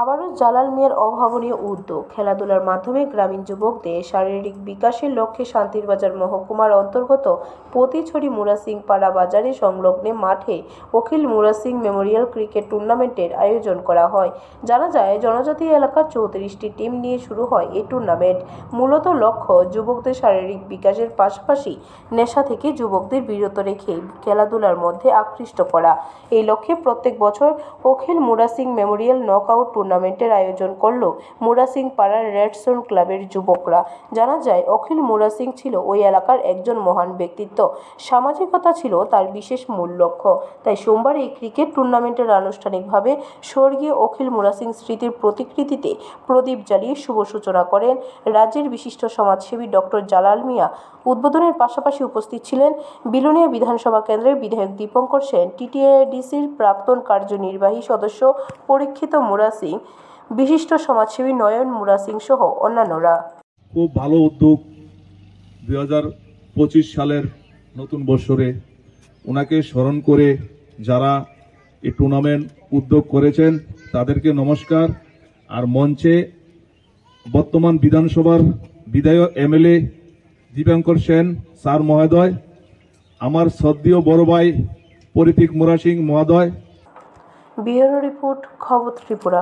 আবারও জালাল মিয়ার অভাবনীয় উদ্যোগ। খেলাধুলার মাধ্যমে গ্রামীণ যুবকদের শারীরিক বিকাশের লক্ষ্যে শান্তিরবাজার মহকুমার অন্তর্গত পতিছড়ি মুরাসিং পাড়া বাজারে সংলগ্ন মাঠে অখিল মুরাসিং মেমোরিয়াল ক্রিকেট টুর্নামেন্টের আয়োজন করা হয়। জানা যায়, জনজাতি এলাকার 34টি টিম নিয়ে শুরু হয় এই টুর্নামেন্ট। মূলত লক্ষ্য যুবকদের শারীরিক বিকাশের পাশাপাশি নেশা থেকে যুবকদের বিরত রেখে খেলাধুলার মধ্যে আকৃষ্ট করা। এই লক্ষ্যে প্রত্যেক বছর অখিল মুরাসিং মেমোরিয়াল নকআউট টুর্নামেন্টের আয়োজন করল মুরাসিং পাড়ার রেডসন ক্লাবের যুবকরা। জানা যায়, অখিল মুরাসিং ছিল ওই এলাকার একজন মহান ব্যক্তিত্ব। সামাজিকতা ছিল তার বিশেষ মূল লক্ষ্য। তাই সোমবার এই ক্রিকেট টুর্নামেন্টের আনুষ্ঠানিকভাবে স্বর্গীয় অখিল মুরাসিং স্মৃতির প্রতিকৃতিতে প্রদীপ জ্বালিয়ে শুভ সূচনা করেন রাজ্যের বিশিষ্ট সমাজসেবী ডক্টর জালাল মিয়া। উদ্বোধনের পাশাপাশি উপস্থিত ছিলেন বিলোনিয়া বিধানসভা কেন্দ্রের বিধায়ক দীপঙ্কর সেন, টিটিআইডিসির প্রাক্তন কার্যনির্বাহী সদস্য পরীক্ষিত মুরাসিং, বিশিষ্ট সমাজসেবী নয়ন মুরাসিং সহ অন্যান্যরা। খুব ভালো উদ্যোগ। 2025 সালের নতুন বছরে ওনাকে স্মরণ করে যারা এই টুর্নামেন্ট উদ্যোগ করেছেন তাদেরকে নমস্কার। আর মঞ্চে বর্তমান বিধানসভার বিধায়ক এমএলএ দীপঙ্কর সেন স্যার মহোদয়, আমার শ্রদ্ধেয় বড় ভাই পরিতীক মুরাসিং মহোদয়। ব্যুরো রিপোর্ট, খবর ত্রিপুরা।